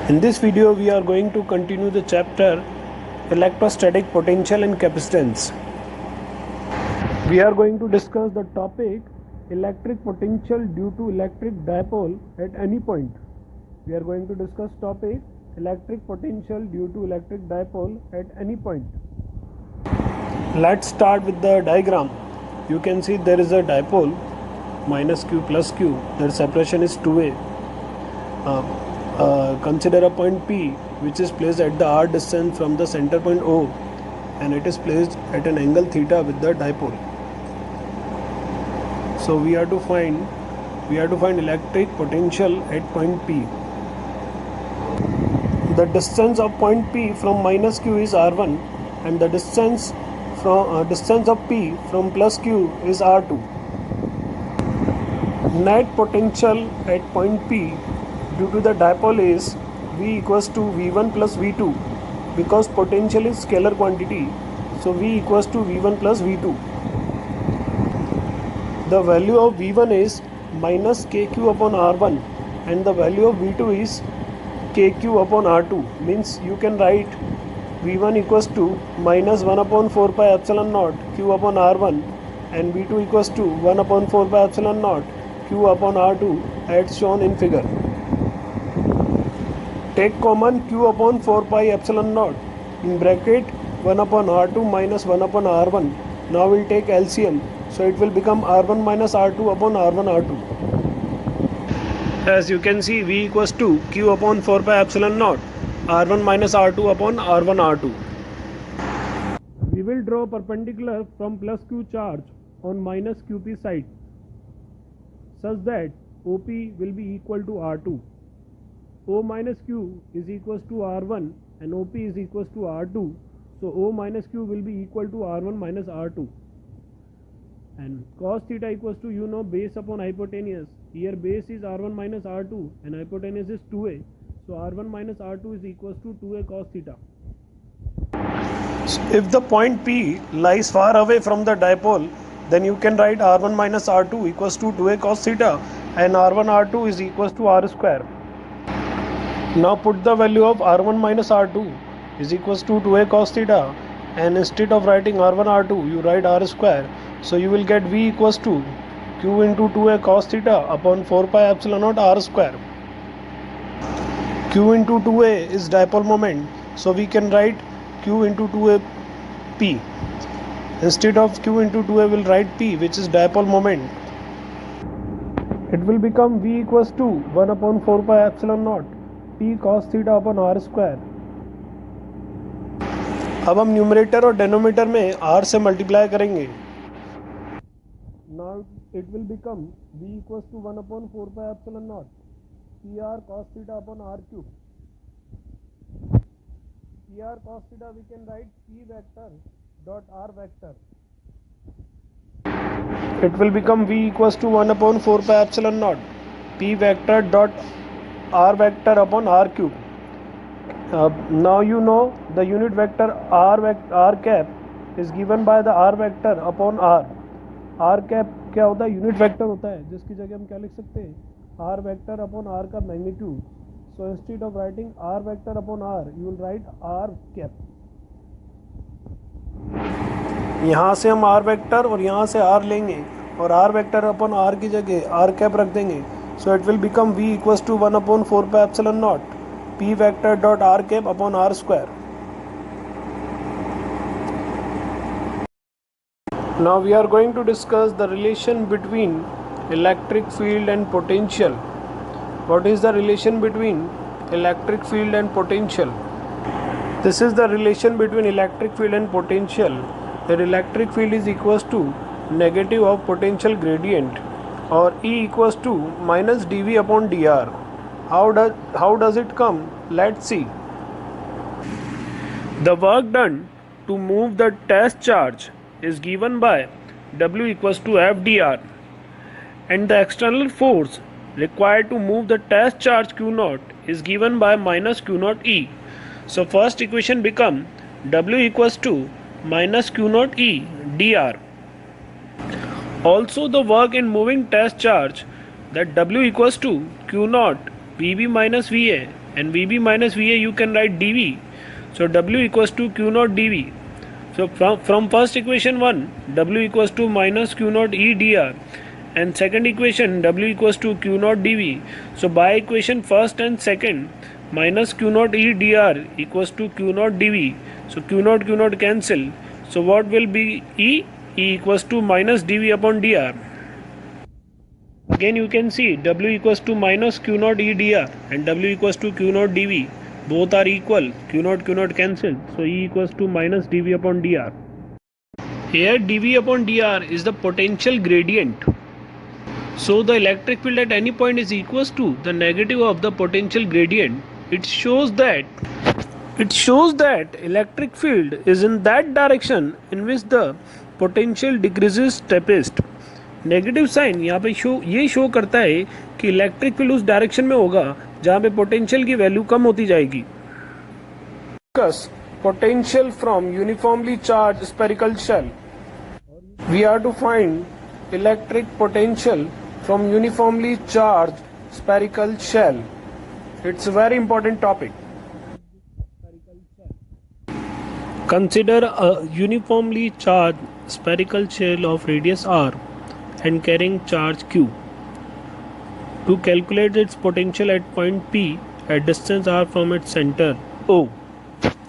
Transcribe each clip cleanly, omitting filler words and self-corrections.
In this video, we are going to continue the chapter Electrostatic Potential and Capacitance. We are going to discuss the topic electric potential due to electric dipole at any point. We are going to discuss topic electric potential due to electric dipole at any point. Let's start with the diagram. You can see there is a dipole minus q plus q. Their separation is 2a. Consider a point P which is placed at the r distance from the center point O, and it is placed at an angle theta with the dipole. So we have to find electric potential at point P. The distance of point P from minus q is r1, and the distance of P from plus q is r2. Net potential at point P due to the dipole is V equals to V1 plus V2, because potential is scalar quantity, so V equals to V1 plus V2. The value of V1 is minus KQ upon R1, and the value of V2 is KQ upon R2. Means you can write V1 equals to minus 1 upon 4 pi epsilon naught Q upon R1, and V2 equals to 1 upon 4 pi epsilon naught Q upon R2 as shown in figure. Take common q upon 4 pi epsilon naught in bracket 1 upon r2 minus 1 upon r1. Now we'll take LCM, so it will become r1 minus r2 upon r1 r2. As you can see, V equals to q upon 4 pi epsilon naught r1 minus r2 upon r1 r2. We will draw perpendicular from plus q charge on minus qp side such that OP will be equal to r2. O minus q is equals to r1 and OP is equals to r2, so O minus q will be equal to r1 minus r2. And cos theta equals to base upon hypotenuse. Here base is r1 minus r2 and hypotenuse is 2a, so r1 minus r2 is equals to 2a cos theta. So if the point P lies far away from the dipole, then you can write r1 minus r2 equals to 2a cos theta, and r1 r2 is equals to r square. Now put the value of r1 minus r2 is equals to 2a cos theta, and instead of writing r1 r2 you write r square, so you will get V equals to q into 2a cos theta upon 4 pi epsilon naught r square. Q into 2a is dipole moment, so we can write q into 2a p. Instead of q into 2a we'll write p, which is dipole moment. It will become V equals to 1 upon 4 pi epsilon naught P cos theta upon r square. अब हम numerator और denominator में r से multiply करेंगे. Now it will become V equals to 1 upon 4 pi epsilon naught PR cos theta upon r cube. PR cos theta we can write P vector dot r vector. It will become V equals to 1 upon 4 pi epsilon naught P vector dot r vector upon r cube. Now you know the unit vector r cap is given by the r vector upon r. r cap क्या होता है? Unit vector होता है, जिसकी जगह हम क्या लिख सकते हैं? r vector upon r का magnitude. So instead of writing r vector upon r, you will write r cap. यहाँ से हम r vector और यहाँ से r लेंगे और r vector upon r की जगह r cap रख देंगे. So it will become V equals to 1 upon 4 pi epsilon naught P vector dot r cap upon r square. Now we are going to discuss the relation between electric field and potential. What is the relation between electric field and potential? This is the relation between electric field and potential. The electric field is equals to negative of potential gradient, or E equals to minus dV upon dr. How does it come? Let's see. The work done to move the test charge is given by W equals to F dr, and the external force required to move the test charge Q naught is given by minus Q naught E. So first equation become W equals to minus Q naught E dr. Also the work in moving test charge, that W equals to Q naught VB minus VA and VB minus VA you can write dV. So W equals to Q naught dV. So from first equation 1, W equals to minus Q naught E dr, and second equation W equals to Q naught dV. So by equation first and second, minus Q naught E dr equals to Q naught dV. So Q naught cancel. So what will be E? E equals to minus dV upon dr. Again you can see W equals to minus Q naught E dr and W equals to Q naught dV. Both are equal. Q naught cancel. So E equals to minus dV upon dr. Here dV upon dr is the potential gradient. So the electric field at any point is equals to the negative of the potential gradient. It shows that electric field is in that direction in which the potential decreases steepest. Negative sign यहाँ पे ये show करता है कि electric field उस direction में होगा जहाँ पे पोटेंशियल की वैल्यू कम होती जाएगी. Potential from uniformly charge spherical shell. We are to find electric potential from uniformly charge spherical shell. It's a very important topic. Consider a uniformly charged spherical shell of radius r and carrying charge q. To calculate its potential at point P at distance r from its center O,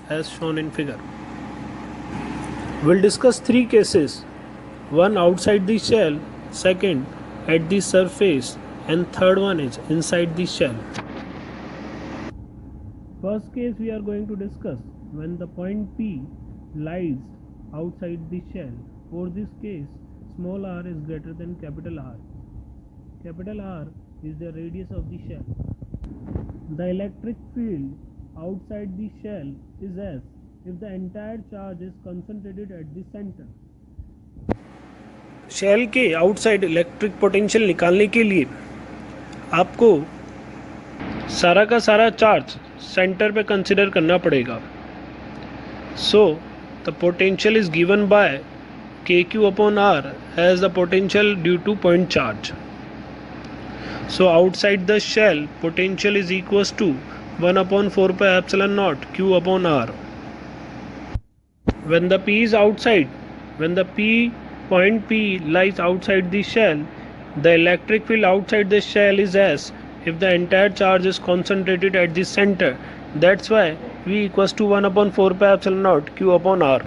as shown in figure. We'll discuss three cases. One outside the shell, second at the surface, and third one is inside the shell. First case we are going to discuss when the point P lies outside the shell. For this case, small r is greater than capital R. Capital R is the radius of the shell. The electric field outside the shell is S if the entire charge is concentrated at the center. Shell के outside electric potential निकालने के लिए आपको सारा का सारा charge centre पे consider करना पड़ेगा. So the potential is given by kq upon r as the potential due to point charge. So outside the shell potential is equals to 1 upon 4 pi epsilon naught q upon r. When the p is outside, when the point P lies outside the shell, the electric field outside the shell is S if the entire charge is concentrated at the center. That's why V equals to 1 upon 4 pi epsilon naught q upon r.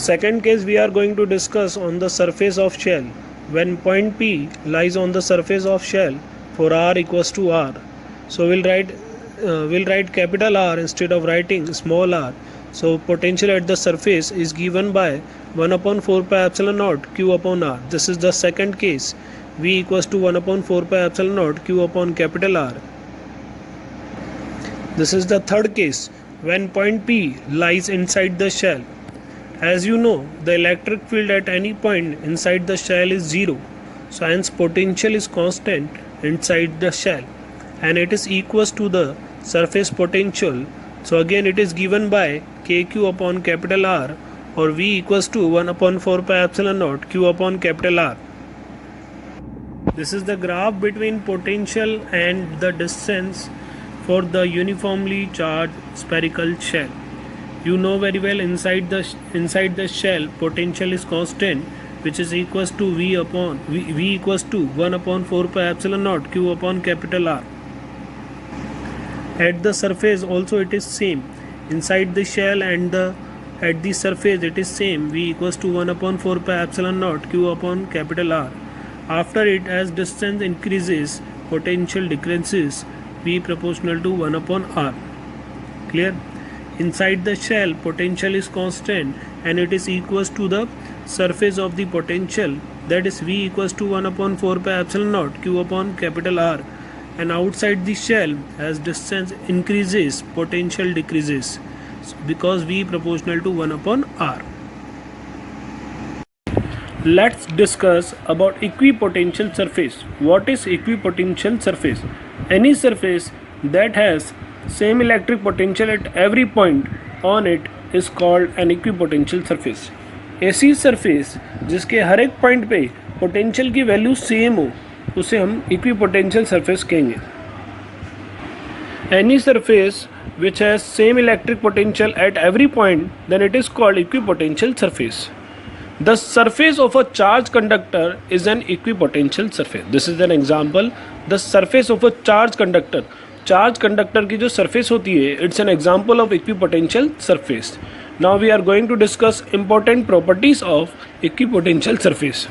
Second case we are going to discuss on the surface of shell. When point P lies on the surface of shell for r equals to r. So we'll write capital R instead of writing small r. So potential at the surface is given by 1 upon 4 pi epsilon naught q upon r. This is the second case. V equals to 1 upon 4 pi epsilon naught q upon capital R. This is the third case when point P lies inside the shell. As you know, the electric field at any point inside the shell is 0. So hence potential is constant inside the shell and it is equals to the surface potential. So again it is given by kq upon capital R or V equals to 1 upon 4 pi epsilon naught q upon capital R. This is the graph between potential and the distance for the uniformly charged spherical shell. You know very well inside the shell potential is constant, which is equals to V equals to 1 upon 4 pi epsilon naught q upon capital R. At the surface also it is same. Inside the shell and at the surface it is same. V equals to 1 upon 4 pi epsilon naught q upon capital R. After it, as distance increases, potential decreases. V proportional to 1 upon R. Clear? Inside the shell potential is constant and it is equals to the surface of the potential, that is V equals to 1 upon 4 pi epsilon naught q upon capital R. And outside the shell, as distance increases, potential decreases because V proportional to 1 upon R. Let's discuss about equipotential surface. What is equipotential surface? Any surface that has same electric potential at every point on it is called an equipotential surface. ऐसी surface जिसके हर एक point पे potential की value same हो उसे हम equipotential surface कहेंगे. Any surface which has same electric potential at every point, then it is called equipotential surface. The surface of a charged conductor is an equipotential surface. This is an example. The surface of a charged conductor. Charge conductor की जो surface होती है, it's an example of equipotential surface. Now we are going to discuss important properties of equipotential surface.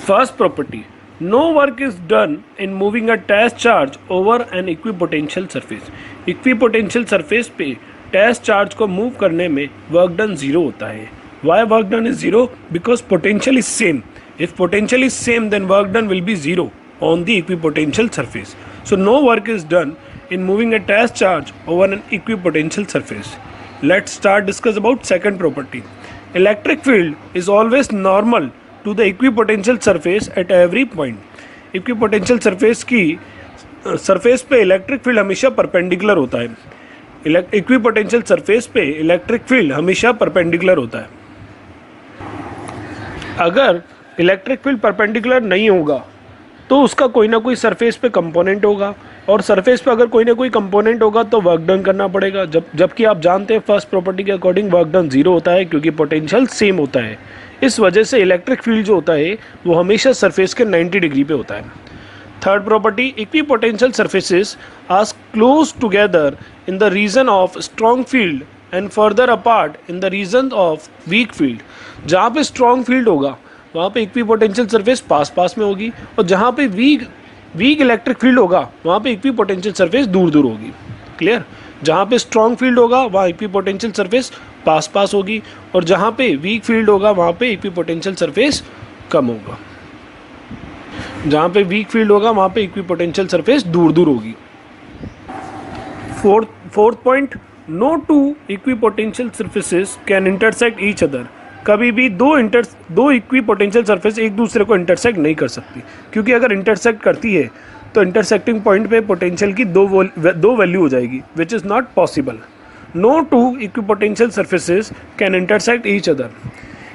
First property, no work is done in moving a test charge over an equipotential surface. Equipotential surface पे test charge को move करने में work done zero होता है. Why work done is zero? Because potential is same. If potential is same then work done will be zero on the equipotential surface. So no work is done in moving a test charge over an equipotential surface. Let's start discuss about second property. Electric field is always normal to the equipotential surface at every point. Equipotential surface की surface पे electric field हमेशा perpendicular होता है. Equipotential surface पे electric field हमेशा perpendicular होता है. अगर electric field perpendicular नहीं होगा तो उसका कोई ना कोई सरफेस पे कंपोनेंट होगा, और सरफेस पे अगर कोई ना कोई कंपोनेंट होगा तो वर्क डन करना पड़ेगा. जबकि आप जानते हैं फर्स्ट प्रॉपर्टी के अकॉर्डिंग वर्क डन जीरो होता है क्योंकि पोटेंशियल सेम होता है. इस वजह से इलेक्ट्रिक फील्ड जो होता है वो हमेशा सरफेस के 90 डिग्री पे होता है. Third property, equipotential surfaces are close together in the region of strong field and further apart in the region of weak field. जहाँ पे स्ट्रॉन्ग फील्ड होगा वहाँ पे इक्विपोटेंशियल सरफेस पास में होगी, और जहाँ पे वीक इलेक्ट्रिक फील्ड होगा वहाँ पे इक्विपोटेंशियल सरफेस दूर होगी. क्लियर? जहाँ पे स्ट्रॉन्ग फील्ड होगा वहाँ इक्विपोटेंशियल सरफेस पास होगी, और जहाँ पे वीक फील्ड होगा वहाँ पे इक्विपोटेंशियल सरफेस कम होगा. जहाँ पे वीक फील्ड होगा वहाँ पे इक्विपोटेंशियल सरफेस दूर होगी. Fourth point, no two equipotential surfaces can intersect each other. कभी भी दो इक्विपोटेंशियल सरफेस एक दूसरे को इंटरसेक्ट नहीं कर सकती, क्योंकि अगर इंटरसेक्ट करती है तो इंटरसेक्टिंग पॉइंट पे पोटेंशियल की दो वैल्यू हो जाएगी, which is not possible. No two equipotential surfaces can intersect each other.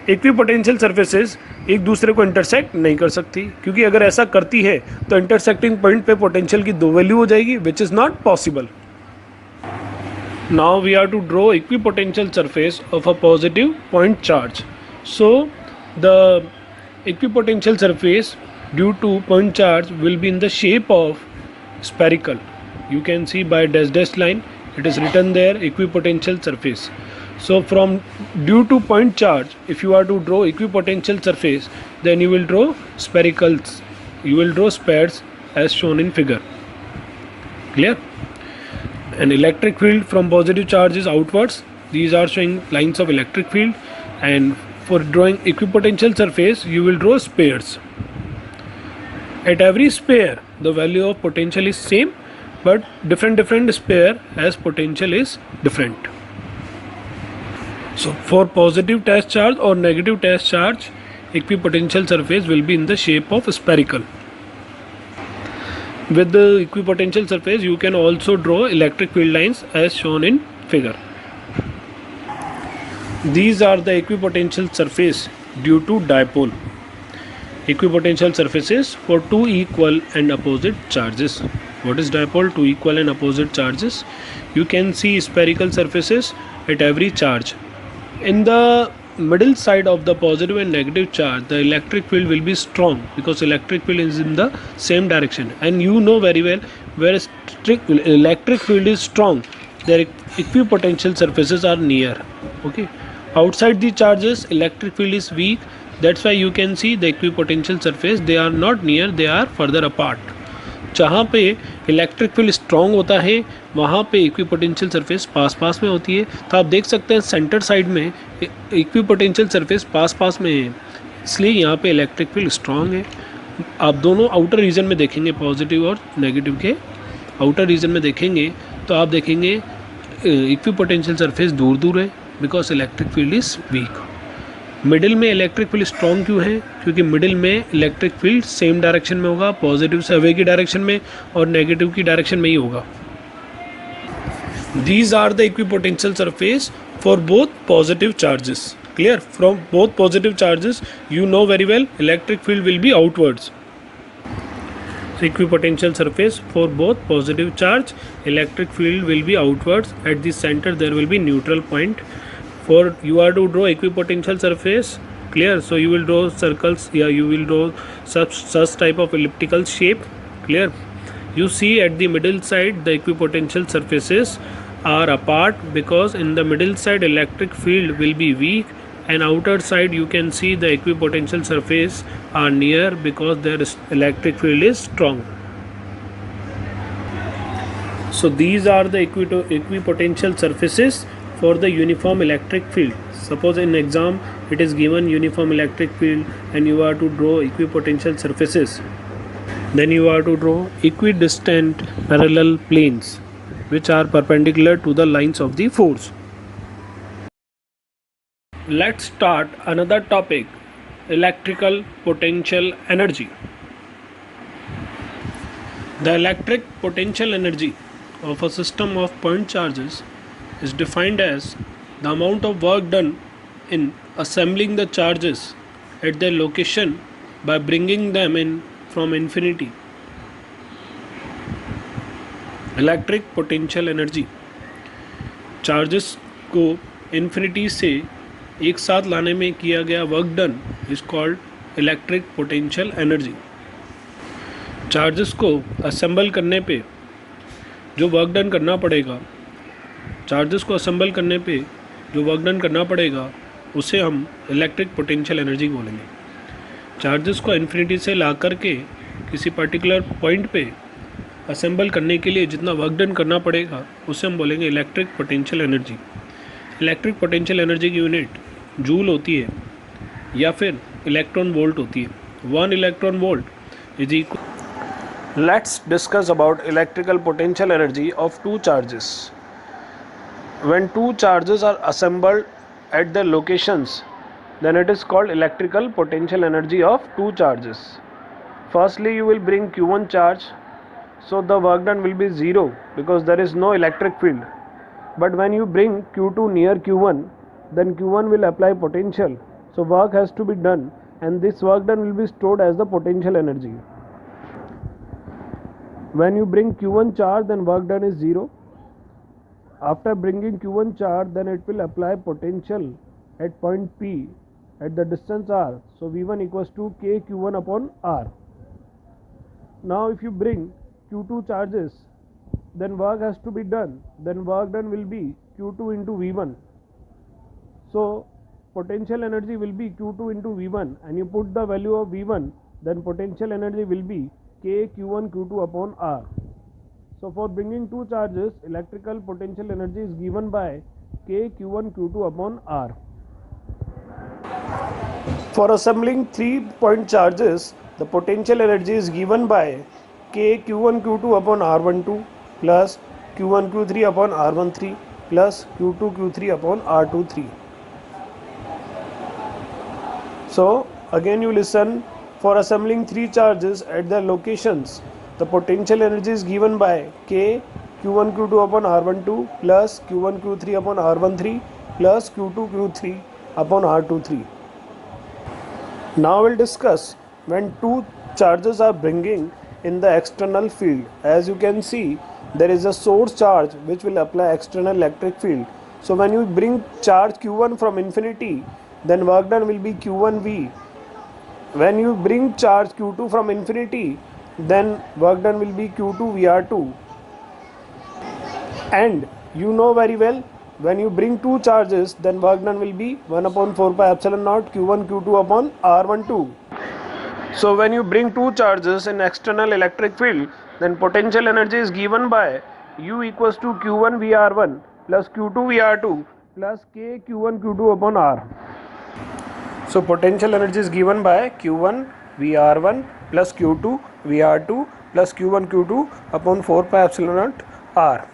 Equipotential surfaces एक दूसरे को इंटरसेक्ट नहीं कर सकती, क्योंकि अगर ऐसा करती है तो इंटरसेक्टिंग पॉइंट पे पोटेंशियल की दो वैल्यू हो जाएगी, which is not possible. Now we are to draw equipotential surface of a positive point charge. So the equipotential surface due to point charge will be in the shape of spherical. You can see by dash line it is written there, equipotential surface. So from due to point charge, if you are to draw equipotential surface, then you will draw sphericals. You will draw spheres as shown in figure. Clear? An electric field from positive charge is outwards. These are showing lines of electric field, and for drawing equipotential surface you will draw spheres. At every sphere the value of potential is same, but different sphere as potential is different. So for positive test charge or negative test charge, equipotential surface will be in the shape of spherical. With the equipotential surface you can also draw electric field lines as shown in figure. These are the equipotential surface due to dipole. Equipotential surfaces for two equal and opposite charges. What is dipole? Two equal and opposite charges. You can see spherical surfaces at every charge. In the middle side of the positive and negative charge, the electric field will be strong because electric field is in the same direction, and you know very well where electric field is strong, their equipotential surfaces are near. Okay, outside the charges electric field is weak, that's why you can see the equipotential surface, they are not near, they are further apart. जहाँ पे electric field strong होता है वहाँ पे equipotential surface पास में होती है. तो आप देख सकते हैं सेंटर साइड में इक्विपोटेंशियल सरफेस पास में है, इसलिए यहाँ पे इलेक्ट्रिक फील्ड स्ट्रॉन्ग है. आप दोनों आउटर रीजन में देखेंगे, पॉजिटिव और नेगेटिव के आउटर रीजन में देखेंगे तो आप देखेंगे इक्विपोटेंशियल सरफेस दूर है because electric field is week. Middle में इलेक्ट्रिक फील्ड स्ट्रॉन्ग क्यों है? क्योंकि मिडिल में इलेक्ट्रिक फील्ड सेम डायरेक्शन में होगा, पॉजिटिव से अवे की डायरेक्शन में और नेगेटिव की डायरेक्शन में ही होगा. These are the equipotential surface for both positive charges. Clear? From both positive charges you know very well electric field will be outwards. equipotential surface for both positive charge. Electric field will be outwards. At the center there will be neutral point. For you are to draw equipotential surface, clear? So you will draw circles. Yeah, you will draw such type of elliptical shape, clear? You see at the middle side the equipotential surfaces are apart because in the middle side electric field will be weak, and outer side you can see the equipotential surface are near because their electric field is strong. So these are the equipotential surfaces for the uniform electric field. Suppose in exam it is given uniform electric field and you are to draw equipotential surfaces. Then you are to draw equidistant parallel planes which are perpendicular to the lines of the force. Let's start another topic, electrical potential energy. The electric potential energy of a system of point charges is defined as the amount of work done in assembling the charges at their location by bringing them in from infinity. Electric potential energy charges को infinity से एक साथ लाने में किया गया work done is called electric potential energy. Charges को assemble करने पे जो वर्क डन करना पड़ेगा, चार्जेस को असेंबल करने पे जो वर्क डन करना पड़ेगा उसे हम इलेक्ट्रिक पोटेंशियल एनर्जी बोलेंगे. चार्जेस को इन्फिनिटी से ला करके किसी पर्टिकुलर पॉइंट पे असेंबल करने के लिए जितना वर्क डन करना पड़ेगा उसे हम बोलेंगे electric potential energy. Electric potential energy की यूनिट जूल होती है या फिर इलेक्ट्रॉन वोल्ट होती है. 1 electron volt is equal. Let's discuss about electrical potential energy of two charges. When two charges are assembled at the locations then it is called electrical potential energy of two charges. Firstly, you will bring q1 charge, so the work done will be 0 because there is no electric field. But when you bring q2 near q1, then q1 will apply potential, so work has to be done, and this work done will be stored as the potential energy. When you bring q1 charge, then work done is 0. After bringing q1 charge, then it will apply potential at point P at the distance r, so V1 equals to k q1 upon r. Now if you bring q2 charges, then work has to be done, then work done will be q2 into V1. So potential energy will be q2 into V1, and you put the value of V1, then potential energy will be k q1 q2 upon r. So for bringing two charges, electrical potential energy is given by k q1 q2 upon r. For assembling 3-point charges, the potential energy is given by k q1 q2 upon r12 plus q1 q3 upon r13 plus q2 q3 upon r23. So again you listen, for assembling 3 charges at their locations, the potential energy is given by k q1 q2 upon r12 plus q1 q3 upon r13 plus q2 q3 upon r23. Now we'll discuss when two charges are bringing in the external field. As you can see, there is a source charge which will apply external electric field. So when you bring charge q1 from infinity, then work done will be q1v. When you bring charge q2 from infinity, then work done will be q2 vr2. And you know very well, when you bring two charges, then work done will be 1 upon 4 pi epsilon naught q1 q2 upon r12. So when you bring two charges in external electric field, then potential energy is given by u equals to q1 vr1 plus q2 vr2 plus k q1 q2 upon r. So potential energy is given by q1 vr1 plus q2 vr2 plus q1 q2 upon 4 pi epsilon naught r.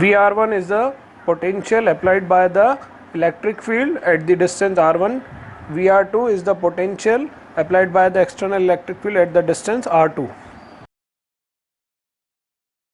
Vr1 is the potential applied by the electric field at the distance r1. Vr2 is the potential applied by the external electric field at the distance r2.